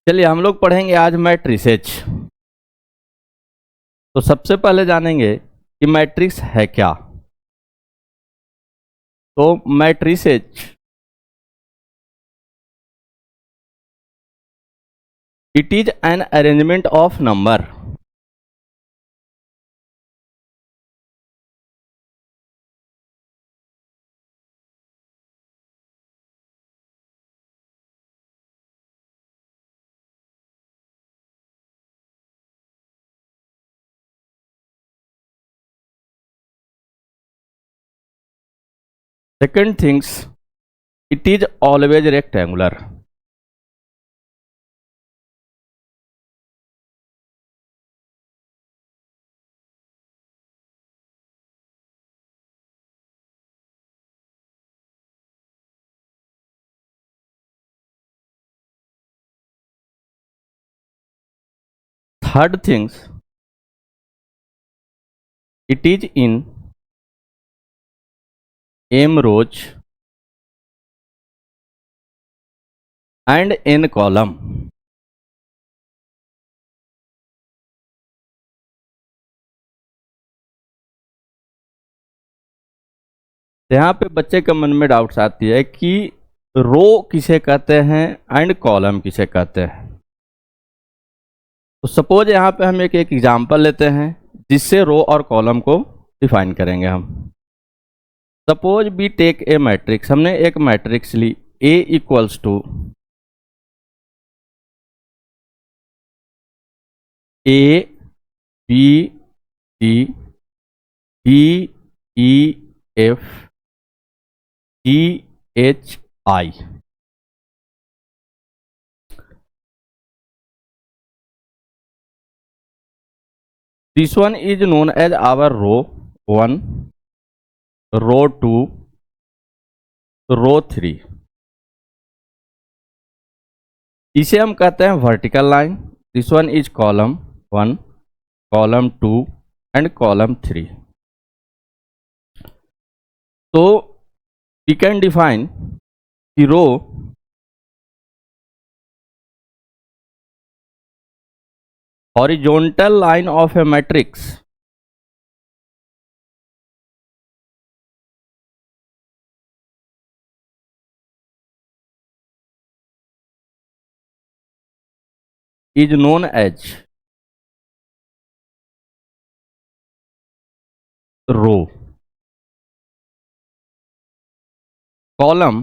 चलिए हम लोग पढ़ेंगे आज मैट्रिसेज। तो सबसे पहले जानेंगे कि मैट्रिक्स है क्या। तो matrices it is an arrangement of number second things it is always rectangular. Third things it is in M rows and N column. यहाँ पे बच्चे के मन में डाउट्स आती है कि रो किसे कहते हैं एंड कॉलम किसे कहते हैं। तो सपोज यहाँ पे हम एक एग्जांपल लेते हैं जिससे रो और कॉलम को डिफाइन करेंगे हम। Suppose we take a matrix, हमने एक मैट्रिक्स ली a equals to a B C D E F G H i. This one is known as our row 1, row 2, row 3। इसे हम कहते हैं vertical line. This one is column 1, column 2 and column 3। तो we can define the row horizontal line of a matrix is known as row. Column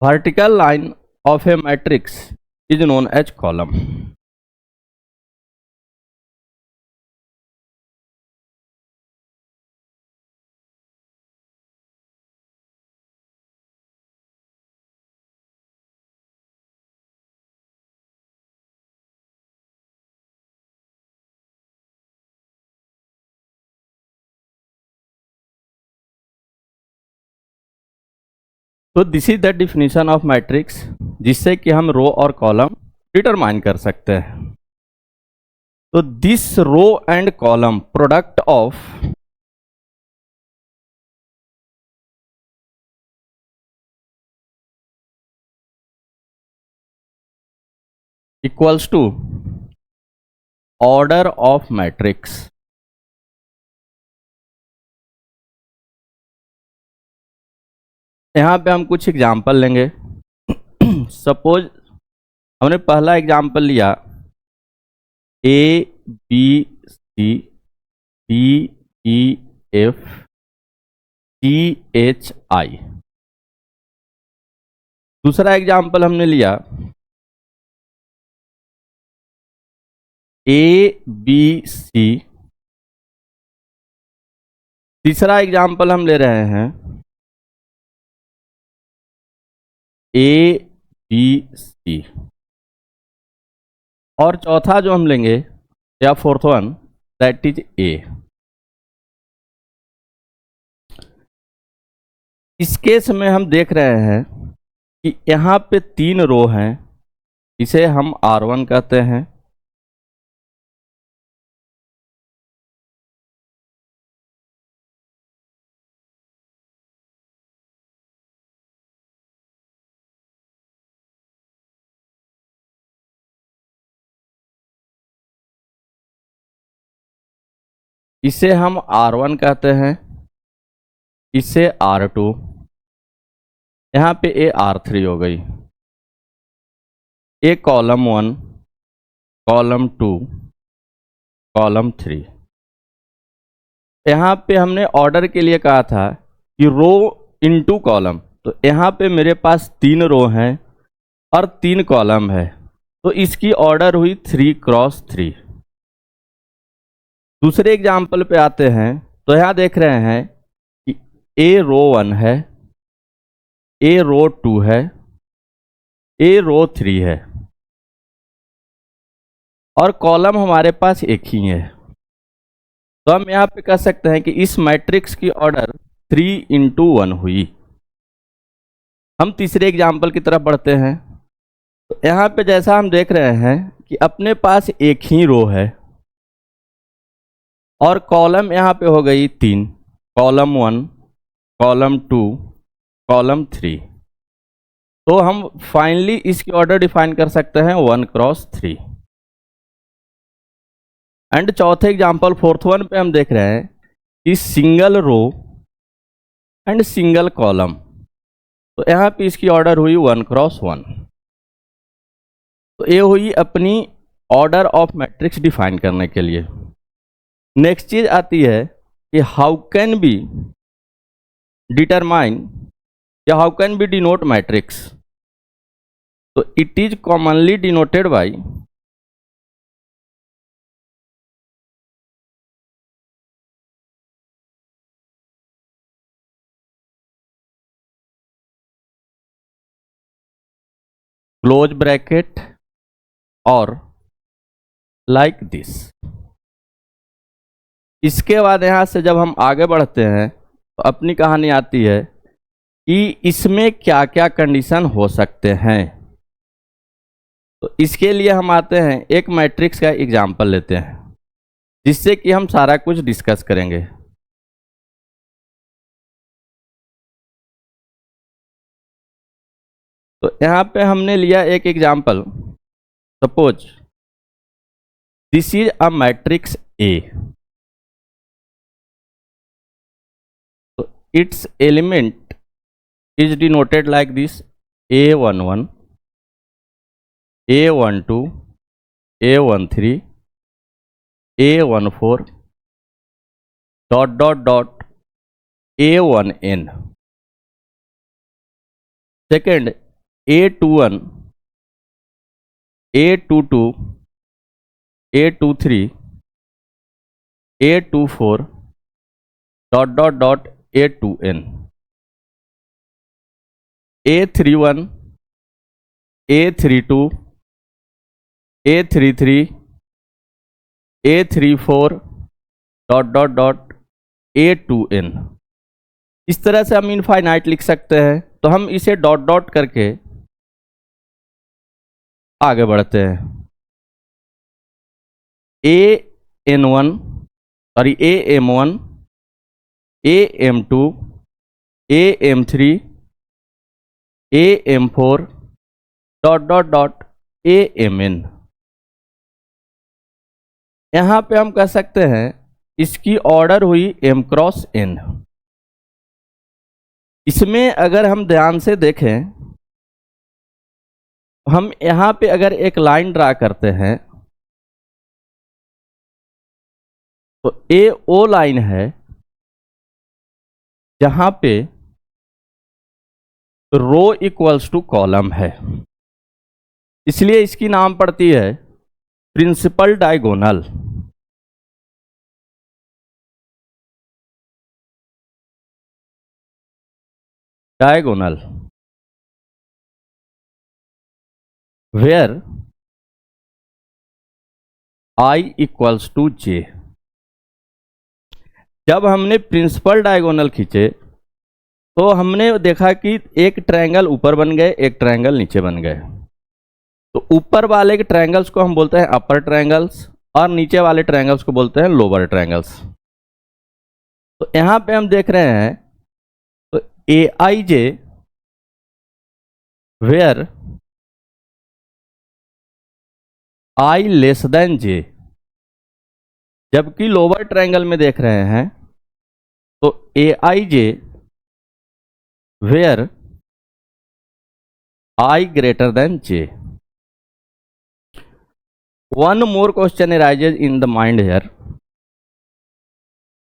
vertical line of a matrix is known as column. तो this is the definition of matrix, जिससे कि हम रो और column determine कर सकते हैं। तो this row and column product of equals to order of matrix. यहाँ पे हम कुछ एग्जाम्पल लेंगे। सपोज हमने पहला एग्जाम्पल लिया A B C D E F G H I. दूसरा एग्जाम्पल हमने लिया ए बी सी। तीसरा एग्जाम्पल हम ले रहे हैं ए बी सी। और चौथा जो हम लेंगे या fourth one that is a. इस केस में हम देख रहे हैं कि यहाँ पे 3 रो हैं, इसे हम R1 कहते हैं। इसे हम R1 कहते हैं, इसे R2, यहाँ पे ये R3 हो गई। ये कॉलम 1, कॉलम 2, कॉलम 3। यहाँ पे हमने ऑर्डर के लिए कहा था कि रो इनटू कॉलम, तो यहाँ पे मेरे पास 3 रो हैं और 3 कॉलम है, तो इसकी ऑर्डर हुई 3 क्रॉस 3। दूसरे एग्जाम्पल पे आते हैं, तो यहाँ देख रहे हैं कि ए रो 1 है, ए रो 2 है, ए रो 3 है और कॉलम हमारे पास एक ही है। तो हम यहाँ पे कह सकते हैं कि इस मैट्रिक्स की ऑर्डर 3 इंटू 1 हुई। हम तीसरे एग्जाम्पल की तरफ बढ़ते हैं। तो यहाँ पे जैसा हम देख रहे हैं कि अपने पास एक ही रो है और कॉलम यहाँ पे हो गई 3, कॉलम 1, कॉलम 2, कॉलम 3। तो हम फाइनली इसकी ऑर्डर डिफाइन कर सकते हैं 1 क्रॉस 3। एंड चौथे एग्जाम्पल फोर्थ वन पे हम देख रहे हैं कि single row and single column, तो यहाँ पे इसकी ऑर्डर हुई 1 क्रॉस 1। तो ये हुई अपनी ऑर्डर ऑफ मैट्रिक्स डिफाइन करने के लिए। नेक्स्ट चीज आती है कि हाउ कैन बी डिटरमाइन या how can be denote matrix. तो it is commonly denoted by close bracket और लाइक दिस। इसके बाद यहाँ से जब हम आगे बढ़ते हैं तो अपनी कहानी आती है कि इसमें क्या क्या कंडीशन हो सकते हैं। तो इसके लिए हम आते हैं, एक मैट्रिक्स का एग्जाम्पल लेते हैं जिससे कि हम सारा कुछ डिस्कस करेंगे। तो यहाँ पे हमने लिया एक एग्जाम्पल, suppose this is a matrix A, तो it's element is denoted like this A11, A12, A13, A14 dot dot dot A1n। Second A21, A22, A23, A24 dot dot dot A2n। A31, A32, A33, A34 dot dot dot A2n। इस तरह से हम infinite लिख सकते हैं। तो हम इसे डॉट डॉट करके आगे बढ़ते हैं। AM1 sorry AM1, AM2, AM3, AM4 dot dot dot AMN। यहाँ पे हम कह सकते हैं इसकी ऑर्डर हुई M क्रॉस N। इसमें अगर हम ध्यान से देखें, हम यहाँ पे अगर एक लाइन ड्रा करते हैं तो ए ओ लाइन है जहां पे रो इक्वल्स टू कॉलम है, इसलिए इसकी नाम पड़ती है principal diagonal. Diagonal where I equals to J। जब हमने प्रिंसिपल डायगोनल खींचे तो हमने देखा कि एक ट्रायंगल ऊपर बन गए, एक ट्रायंगल नीचे बन गए। तो ऊपर वाले के ट्रायंगल्स को हम बोलते हैं अपर ट्रायंगल्स और नीचे वाले ट्रायंगल्स को बोलते हैं लोअर ट्रायंगल्स। तो यहां पे हम देख रहे हैं तो AIJ where I less than J, जबकि लोअर ट्रायंगल में देख रहे हैं तो a i j where i greater than j. One more question arises in the mind here.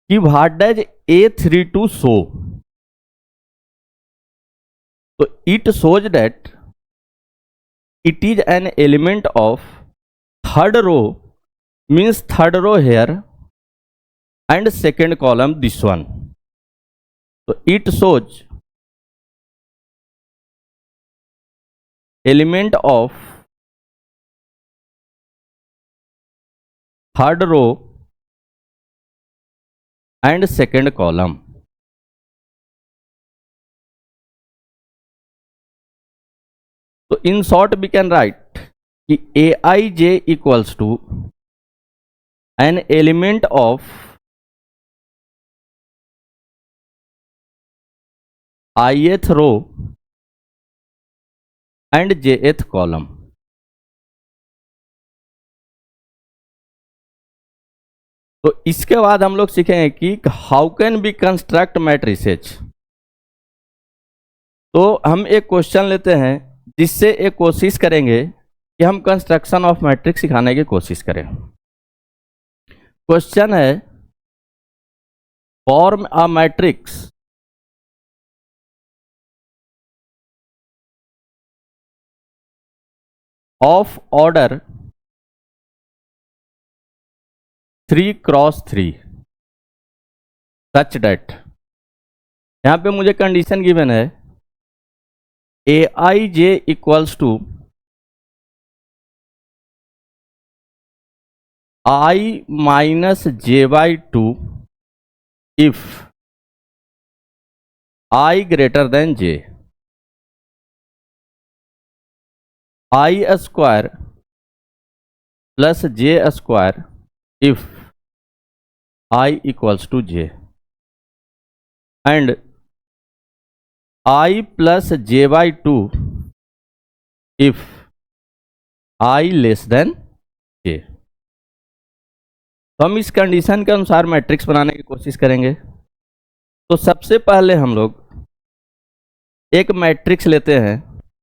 कि what does A32 show? So it shows that it is an element of third row, means third row here, and second column this one. So it shows element of third row and second column. So in short we can write कि Aij equals to an element of ith row and jth column. तो इसके बाद हम लोग सीखेंगे कि how can B construct matrices. तो हम एक क्वेश्चन लेते हैं जिससे एक कोशिश करेंगे कि हम कंस्ट्रक्शन ऑफ मैट्रिक्स सिखाने की कोशिश करें. क्वेश्चन है form a matrix of order 3 cross 3 such that. यहां पे मुझे कंडीशन गिवन है a i j equals to i minus j by 2 if i greater than j. I square plus J square if I equals to j and I plus j by 2 if I less than j. तो हम इस condition के अनुसार matrix बनाने की कोशिश करेंगे. तो सबसे पहले हम लोग एक मैट्रिक्स लेते हैं.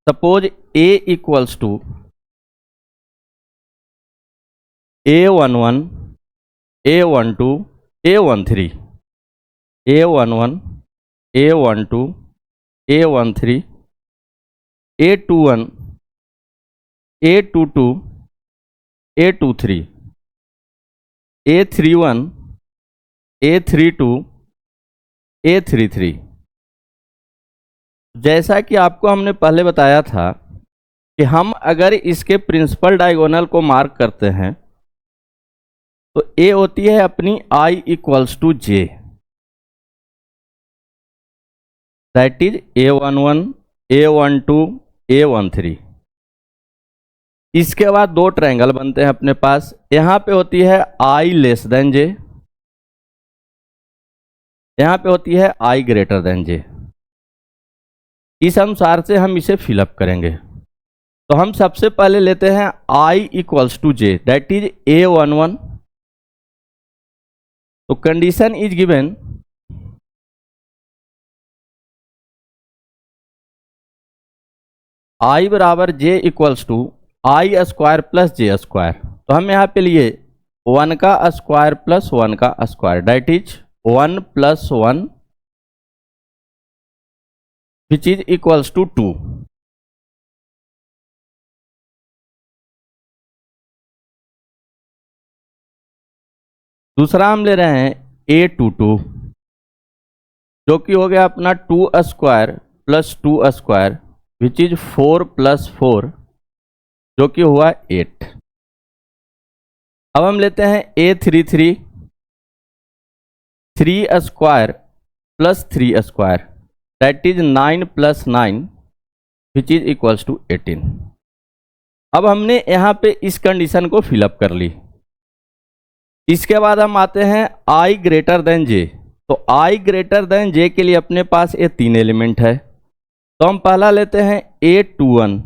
Suppose A equals to A11 A12 A13 A11 A12 A13 A21 A22 A23 A31 A32 A33. जैसा कि आपको हमने पहले बताया था कि हम अगर इसके प्रिंसिपल डायगोनल को मार्क करते हैं तो ए होती है अपनी i equals to J, that is A11 A12 A13. इसके बाद दो ट्रायंगल बनते हैं अपने पास. यहां पे होती है i लेस देन जे, यहां पे होती है i ग्रेटर देन जे. इस अनुसार से हम इसे फिलअप करेंगे. तो हम सबसे पहले लेते हैं i equals to J, that is A11. तो कंडीशन इज गिवन i बराबर j equals to I square plus J square. तो हम यहाँ पे लिए 1 का स्क्वायर प्लस 1 का square, that is 1 plus 1 which is equals to 2. दूसरा हम ले रहे हैं A22 जो कि हो गया अपना 2 square plus 2 square which is 4 plus 4 जो कि हुआ 8. अब हम लेते हैं A33 3 square plus 3 square, that is 9 plus 9 which is equals to 18. अब हमने यहाँ पे इस कंडीशन को फिलअप कर ली. इसके बाद हम आते हैं i ग्रेटर देन जे. तो i ग्रेटर देन जे के लिए अपने पास ये 3 एलिमेंट है. तो हम पहला लेते हैं A21.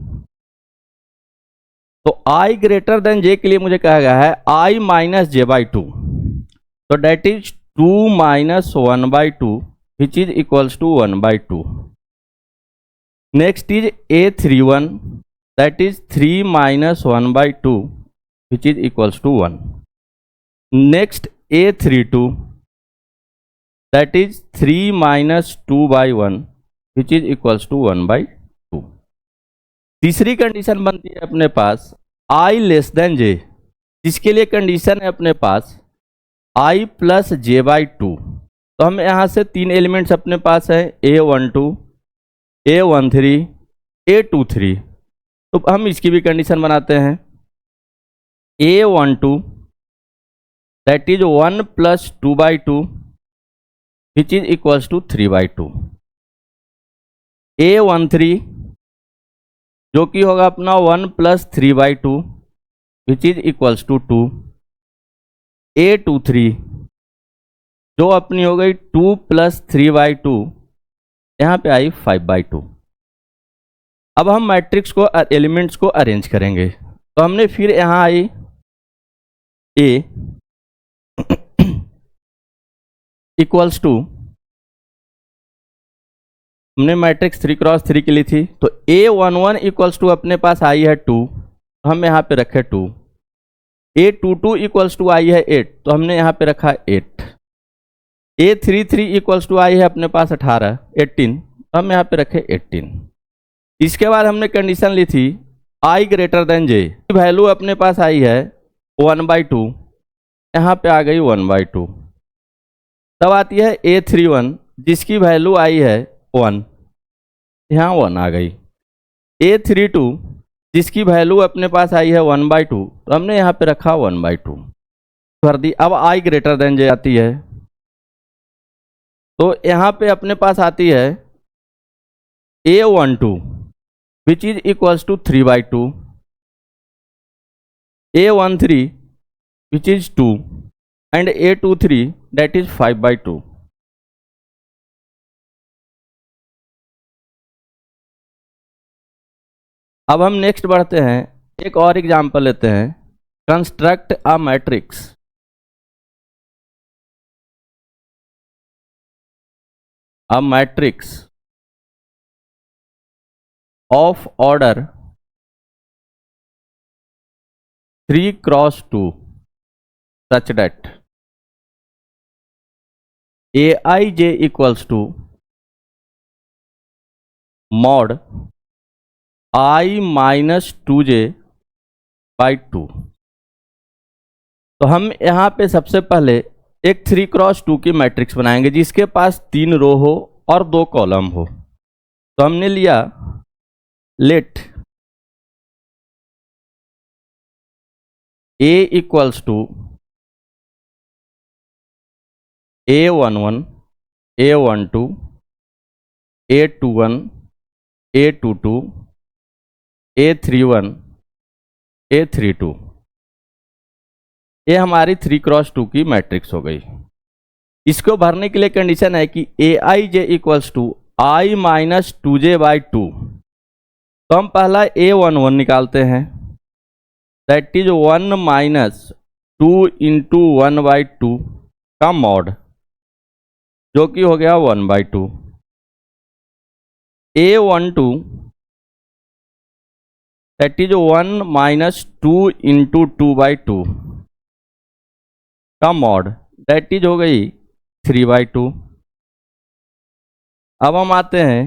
तो i ग्रेटर देन जे के लिए मुझे कहा गया है i माइनस जे बाई 2. तो that is 2 minus 1/2 which is equals to 1/2. Next is A31 that is 3 minus 1/2 which is equals to 1. Next A32 that is 3 minus 2/1 which is equals to 1/2. तीसरी condition बनती है अपने पास I less than J, जिसके लिए condition है अपने पास I प्लस J/2. तो हम यहाँ से तीन एलिमेंट्स अपने पास है A12, A13, A23. तो हम इसकी भी कंडीशन बनाते हैं. A12 that is 1 plus 2/2 which is equals to 3/2. A13 जो कि होगा अपना 1 plus 3/2 which is equals to 2. A23 जो अपनी हो गई 2 प्लस 3/2, यहाँ पे आई 5/2. अब हम मैट्रिक्स को एलिमेंट्स को अरेंज करेंगे. तो हमने फिर यहाँ आई A इक्वल्स टू, हमने मैट्रिक्स 3x3 की ली थी. तो A11 इक्वल्स टू अपने पास आई है 2, तो हम यहाँ पे रखे 2. A22 इक्वल्स टू आई है 8, तो हमने यहाँ पे रखा 8. A33 इक्वल्स टू आई है अपने पास 18, तो हम यहाँ पे रखे 18. इसके बाद हमने कंडीशन ली थी I greater than J, value अपने पास आई है 1/2, यहाँ पे आ गई 1/2. तब आती है A31 जिसकी वैल्यू आई है 1, यहाँ 1 आ गई. A32 जिसकी वैल्यू अपने पास आई है 1/2, तो हमने यहाँ पे रखा 1/2 कर दी. अब I ग्रेटर देन J आती है, तो यहाँ पे अपने पास आती है A12 which is equals to 3/2, A13 विच इज 2 एंड A23 दैट इज 5/2. अब हम नेक्स्ट बढ़ते हैं, एक और एग्जांपल लेते हैं. Construct a matrix. A matrix of order 3x2 such that Aij equals to mod I minus 2j/2. तो हम यहाँ पे सबसे पहले एक 3x2 की मैट्रिक्स बनाएंगे जिसके पास 3 रो हो और 2 कॉलम हो. तो हमने लिया late A equals to A11, A12, A21, A22, A31, A32. ये हमारी 3x2 की मैट्रिक्स हो गई. इसको भरने के लिए कंडीशन है कि Aij equals to I minus 2j/2. तो हम पहला A11 निकालते हैं, दैट इज 1 माइनस 2 इंटू 1/2 का मॉड, जो कि हो गया 1/2. A12 that is 1 minus 2 into 2/2 का मॉड, दैट इज हो गई 3/2. अब हम आते हैं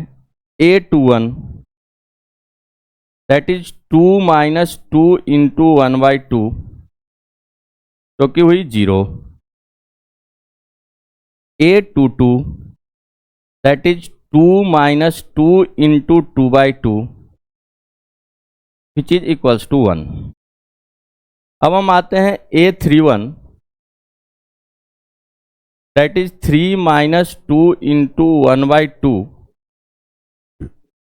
A21 that is 2 minus 2 into 1/2 जो कि हुई 0. A22 that is 2 minus 2 into 2/2 which is equals to 1. अब हम आते हैं A31 that is 3 minus 2 into 1/2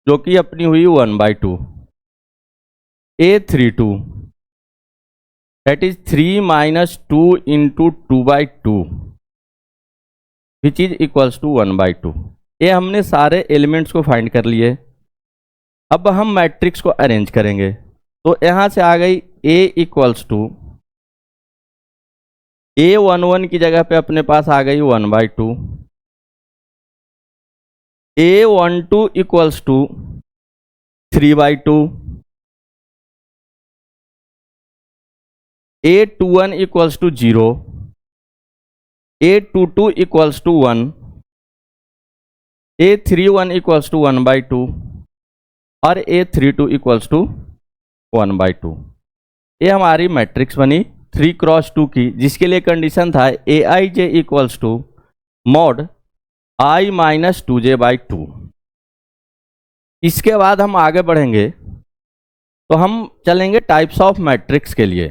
जो कि अपनी हुई 1/2. A32 that is 3 minus 2 into 2/2 which is equals to 1/2. ये हमने सारे एलिमेंट्स को फाइंड कर लिए. अब हम मैट्रिक्स को अरेंज करेंगे. तो यहाँ से आ गई A इक्वल्स टू A11 की जगह पे अपने पास आ गई 1/2, A12 equals to 3/2, A21 equals to 0, A22 equals to 1, A31 equals to 1/2 और A32 इक्वल्स टू 1/2। ये हमारी मैट्रिक्स बनी 3x2 की, जिसके लिए कंडीशन था Aij equals to mod i minus 2j/2। इसके बाद हम आगे बढ़ेंगे तो हम चलेंगे टाइप्स ऑफ मैट्रिक्स के लिए।